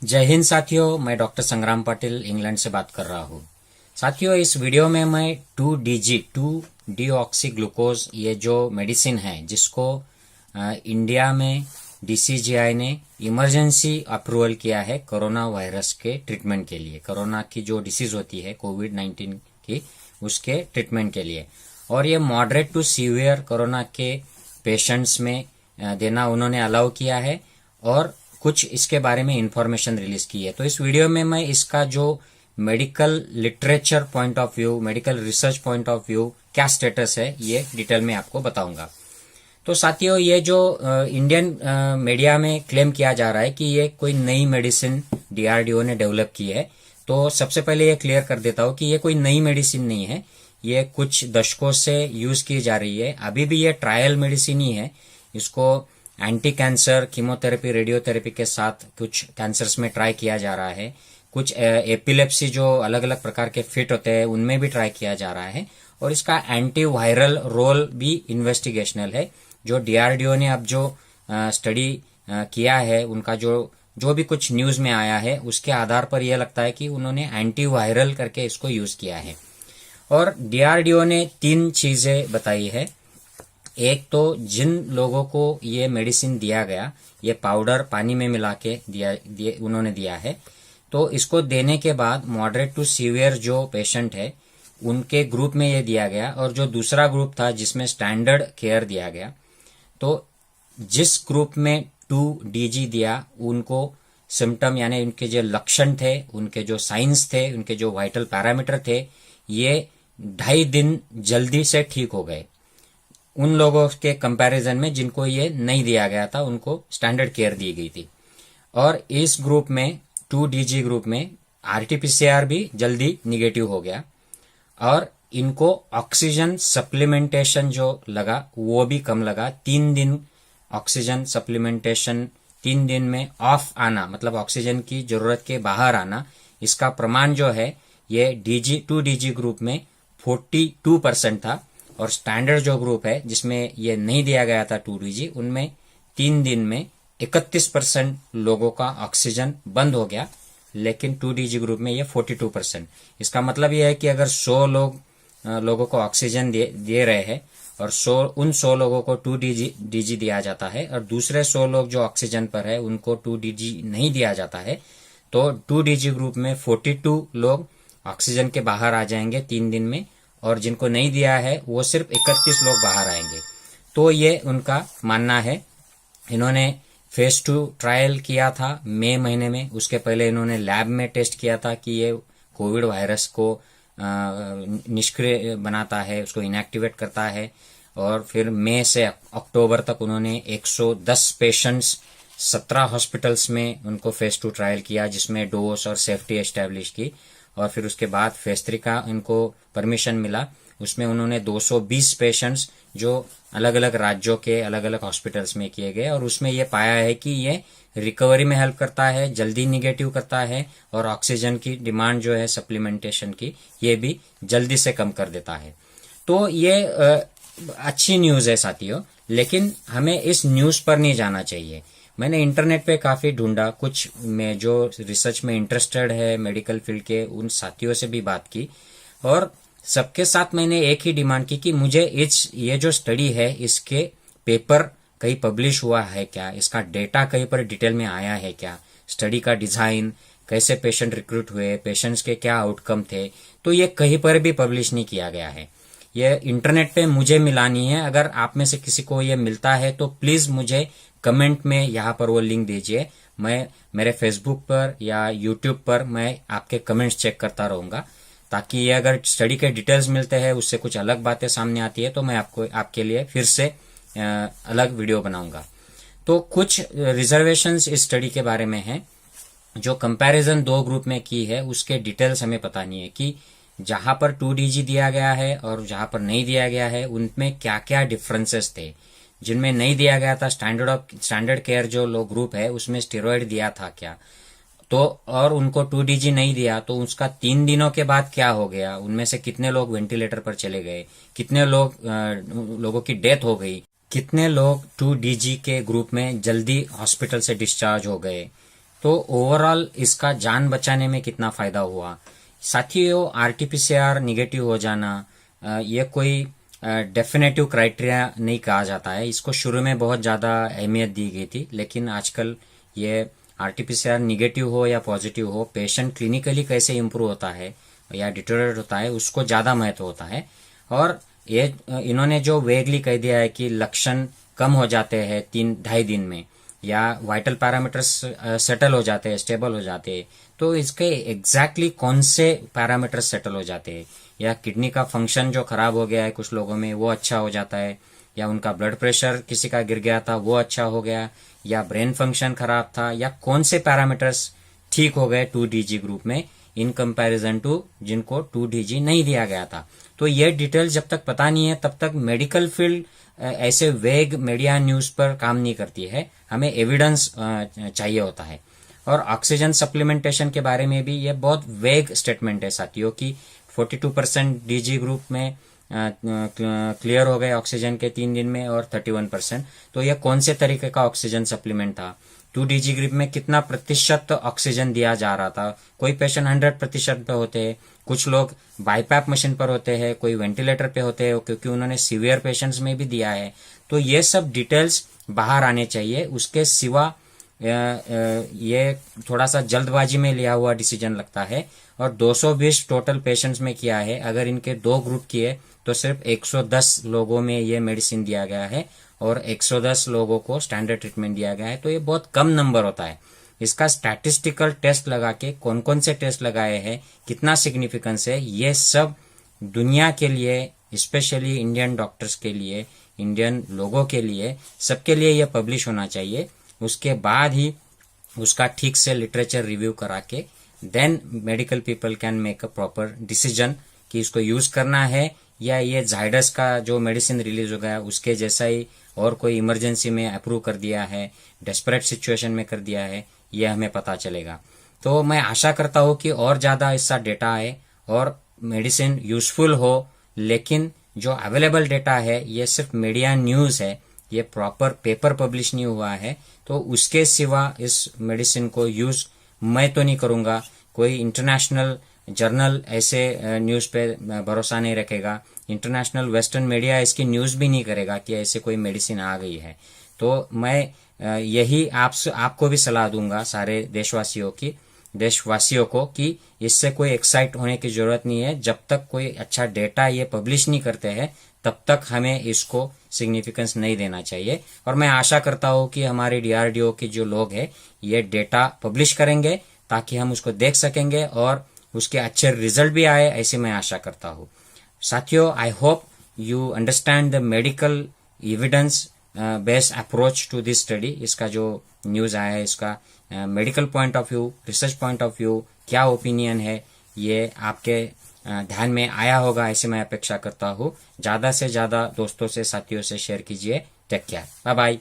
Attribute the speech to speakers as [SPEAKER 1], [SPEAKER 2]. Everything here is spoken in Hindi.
[SPEAKER 1] जय हिंद साथियों, मैं डॉक्टर संग्राम पाटिल इंग्लैंड से बात कर रहा हूँ। साथियों, इस वीडियो में मैं 2 डीऑक्सी ग्लूकोज ये जो मेडिसिन है जिसको इंडिया में डीसीजीआई ने इमरजेंसी अप्रूवल किया है कोरोना वायरस के ट्रीटमेंट के लिए, कोरोना की जो डिसीज होती है कोविड-19 की, उसके ट्रीटमेंट के लिए। और ये मॉडरेट टू सीवियर कोरोना के पेशेंट्स में देना उन्होंने अलाउ किया है और कुछ इसके बारे में इंफॉर्मेशन रिलीज की है। तो इस वीडियो में मैं इसका जो medical literature point of view, medical research point of view क्या स्टेटस है, ये डिटेल में आपको बताऊंगा। तो साथियों, ये जो इंडियन मीडिया में क्लेम किया जा रहा है कि ये कोई नई मेडिसिन डीआरडीओ ने डेवलप की है, तो सबसे पहले ये क्लियर कर देता हूं कि ये कोई नई मेडिसिन नहीं है। ये कुछ दशकों से यूज की जा रही है। अभी भी ये ट्रायल मेडिसिन ही है। इसको एंटी कैंसर, कीमोथेरेपी, रेडियोथेरेपी के साथ कुछ कैंसर्स में ट्राई किया जा रहा है। कुछ एपिलेप्सी जो अलग अलग प्रकार के फिट होते हैं उनमें भी ट्राई किया जा रहा है। और इसका एंटी वायरल रोल भी इन्वेस्टिगेशनल है। जो डीआरडीओ ने अब जो स्टडी किया है, उनका जो भी कुछ न्यूज में आया है, उसके आधार पर यह लगता है कि उन्होंने एंटी वायरल करके इसको यूज किया है। और डीआरडीओ ने 3 चीजें बताई है। एक तो जिन लोगों को ये मेडिसिन दिया गया, ये पाउडर पानी में मिला के उन्होंने दिया है, तो इसको देने के बाद मॉडरेट टू सीवियर जो पेशेंट है उनके ग्रुप में ये दिया गया। और जो दूसरा ग्रुप था जिसमें स्टैंडर्ड केयर दिया गया, तो जिस ग्रुप में 2DG दिया उनको सिम्टम यानी उनके जो लक्षण थे, उनके जो साइंस थे, उनके जो वाइटल पैरामीटर थे, ये 2.5 दिन जल्दी से ठीक हो गए उन लोगों के कंपैरिजन में जिनको ये नहीं दिया गया था, उनको स्टैंडर्ड केयर दी गई थी। और इस ग्रुप में 2DG ग्रुप में आरटीपीसीआर भी जल्दी निगेटिव हो गया और इनको ऑक्सीजन सप्लीमेंटेशन जो लगा वो भी कम लगा। 3 दिन ऑक्सीजन सप्लीमेंटेशन, 3 दिन में ऑफ आना, मतलब ऑक्सीजन की जरूरत के बाहर आना, इसका प्रमाण जो है ये 2DG ग्रुप में 42% था। और स्टैंडर्ड जो ग्रुप है जिसमें ये नहीं दिया गया था 2DG, उनमें 3 दिन में 31% लोगों का ऑक्सीजन बंद हो गया, लेकिन 2DG ग्रुप में ये 42%। इसका मतलब ये है कि अगर 100 लोगों को ऑक्सीजन दे रहे हैं और 100 लोगों को 2DG दिया जाता है और दूसरे 100 लोग जो ऑक्सीजन पर है उनको 2DG नहीं दिया जाता है, तो 2DG ग्रुप में 42 लोग ऑक्सीजन के बाहर आ जाएंगे 3 दिन में, और जिनको नहीं दिया है वो सिर्फ 31 लोग बाहर आएंगे। तो ये उनका मानना है। इन्होंने फेज 2 ट्रायल किया था मई महीने में। उसके पहले इन्होंने लैब में टेस्ट किया था कि ये कोविड वायरस को निष्क्रिय बनाता है, उसको इनएक्टिवेट करता है। और फिर मई से अक्टूबर तक उन्होंने 110 पेशेंट्स 17 हॉस्पिटल्स में उनको फेज 2 ट्रायल किया, जिसमें डोज और सेफ्टी एस्टेब्लिश की। और फिर उसके बाद फेज 3 का इनको परमिशन मिला। उसमें उन्होंने 220 पेशेंट्स जो अलग अलग राज्यों के अलग अलग हॉस्पिटल्स में किए गए, और उसमें ये पाया है कि ये रिकवरी में हेल्प करता है, जल्दी निगेटिव करता है, और ऑक्सीजन की डिमांड जो है सप्लीमेंटेशन की, ये भी जल्दी से कम कर देता है। तो ये अच्छी न्यूज है साथियों, लेकिन हमें इस न्यूज पर नहीं जाना चाहिए। मैंने इंटरनेट पे काफी ढूंढा, कुछ में जो रिसर्च में इंटरेस्टेड है मेडिकल फील्ड के, उन साथियों से भी बात की, और सबके साथ मैंने एक ही डिमांड की कि मुझे ये जो स्टडी है इसके पेपर कहीं पब्लिश हुआ है क्या, इसका डेटा कहीं पर डिटेल में आया है क्या, स्टडी का डिजाइन, कैसे पेशेंट रिक्रूट हुए, पेशेंट्स के क्या आउटकम थे, तो ये कहीं पर भी पब्लिश नहीं किया गया है। ये इंटरनेट पे मुझे मिला नहीं है। अगर आप में से किसी को ये मिलता है तो प्लीज मुझे कमेंट में यहाँ पर वो लिंक दीजिए। मैं मेरे फेसबुक पर या यूट्यूब पर मैं आपके कमेंट्स चेक करता रहूंगा, ताकि ये अगर स्टडी के डिटेल्स मिलते हैं, उससे कुछ अलग बातें सामने आती है, तो मैं आपके लिए फिर से अलग वीडियो बनाऊंगा। तो कुछ रिजर्वेशंस इस स्टडी के बारे में है। जो कंपैरिजन 2 ग्रुप में की है उसके डिटेल्स हमें पता नहीं है कि जहां पर 2DG दिया गया है और जहां पर नहीं दिया गया है उनमें क्या क्या डिफरेंसेस थे। जिनमें नहीं दिया गया था स्टैंडर्ड केयर जो लो ग्रुप है, उसमें स्टेरॉइड दिया था क्या, तो और उनको 2DG नहीं दिया, तो उसका 3 दिनों के बाद क्या हो गया, उनमें से कितने लोग वेंटिलेटर पर चले गए, कितने लोगों की डेथ हो गई, कितने लोग 2DG के ग्रुप में जल्दी हॉस्पिटल से डिस्चार्ज हो गए। तो ओवरऑल इसका जान बचाने में कितना फायदा हुआ। साथियों, आरटीपीसीआर निगेटिव हो जाना ये कोई डेफिनेटिव क्राइटेरिया नहीं कहा जाता है। इसको शुरू में बहुत ज़्यादा अहमियत दी गई थी, लेकिन आजकल ये आरटीपीसीआर निगेटिव हो या पॉजिटिव हो, पेशेंट क्लिनिकली कैसे इम्प्रूव होता है या डिटोरेट होता है उसको ज़्यादा महत्व होता है। और ये इन्होंने जो वेगली कह दिया है कि लक्षण कम हो जाते हैं 3-2.5 दिन में, या वाइटल पैरामीटर्स सेटल हो जाते हैं, स्टेबल हो जाते हैं, तो इसके एग्जैक्टली कौन से पैरामीटर्स सेटल हो जाते हैं, या किडनी का फंक्शन जो खराब हो गया है कुछ लोगों में वो अच्छा हो जाता है, या उनका ब्लड प्रेशर किसी का गिर गया था वो अच्छा हो गया, या ब्रेन फंक्शन खराब था, या कौन से पैरामीटर्स ठीक हो गए 2DG ग्रुप में इन कंपैरिजन टू जिनको 2DG नहीं दिया गया था। तो ये डिटेल जब तक पता नहीं है तब तक मेडिकल फील्ड ऐसे वेग मीडिया न्यूज पर काम नहीं करती है। हमें एविडेंस चाहिए होता है। और ऑक्सीजन सप्लीमेंटेशन के बारे में भी ये बहुत वेग स्टेटमेंट है साथियों की 42% डीजी ग्रुप में क्लियर हो गए ऑक्सीजन के 3 दिन में, और 31%। तो यह कौन से तरीके का ऑक्सीजन सप्लीमेंट था, 2DG ग्रुप में कितना प्रतिशत ऑक्सीजन दिया जा रहा था। कोई पेशेंट 100% पे होते हैं, कुछ लोग बाईपैप मशीन पर होते हैं, कोई वेंटिलेटर पे होते हैं, क्योंकि उन्होंने सीवियर पेशेंट्स में भी दिया है। तो ये सब डिटेल्स बाहर आने चाहिए। उसके सिवा ये थोड़ा सा जल्दबाजी में लिया हुआ डिसीजन लगता है। और 220 टोटल पेशेंट्स में किया है, अगर इनके 2 ग्रुप किए तो सिर्फ 110 लोगों में ये मेडिसिन दिया गया है और 110 लोगों को स्टैंडर्ड ट्रीटमेंट दिया गया है। तो ये बहुत कम नंबर होता है। इसका स्टैटिस्टिकल टेस्ट लगा के कौन कौन से टेस्ट लगाए हैं, कितना सिग्निफिकेंस है, ये सब दुनिया के लिए, स्पेशली इंडियन डॉक्टर्स के लिए, इंडियन लोगों के लिए, सबके लिए ये पब्लिश होना चाहिए। उसके बाद ही उसका ठीक से लिटरेचर रिव्यू करा के then medical people can make a proper decision कि इसको यूज करना है, या ये जाइडस का जो मेडिसिन रिलीज हो गया उसके जैसा ही और कोई इमरजेंसी में अप्रूव कर दिया है, डेस्परेट सिचुएशन में कर दिया है, ये हमें पता चलेगा। तो मैं आशा करता हूँ कि और ज़्यादा इसका डेटा आए और मेडिसिन यूजफुल हो, लेकिन जो अवेलेबल डेटा है ये सिर्फ मीडिया न्यूज़ है, ये प्रॉपर पेपर पब्लिश नहीं हुआ है। तो उसके सिवा इस मेडिसिन को यूज मैं तो नहीं करूँगा। कोई इंटरनेशनल जर्नल ऐसे न्यूज़ पे भरोसा नहीं रखेगा, इंटरनेशनल वेस्टर्न मीडिया इसकी न्यूज़ भी नहीं करेगा कि ऐसे कोई मेडिसिन आ गई है। तो मैं यही आपको भी सलाह दूंगा सारे देशवासियों को कि इससे कोई एक्साइट होने की जरूरत नहीं है। जब तक कोई अच्छा डेटा ये पब्लिश नहीं करते हैं तब तक हमें इसको सिग्निफिकेंस नहीं देना चाहिए। और मैं आशा करता हूँ कि हमारे DRDO के जो लोग हैं ये डेटा पब्लिश करेंगे ताकि हम उसको देख सकेंगे और उसके अच्छे रिजल्ट भी आए, ऐसी मैं आशा करता हूँ। साथियों, I hope you understand the medical evidence based approach to this study. इसका जो न्यूज़ आया है इसका medical point of view, research point of view क्या ओपिनियन है, ये आपके ध्यान में आया होगा ऐसे मैं अपेक्षा करता हूँ। ज़्यादा से ज़्यादा दोस्तों से, साथियों से शेयर कीजिए। Take care, bye bye.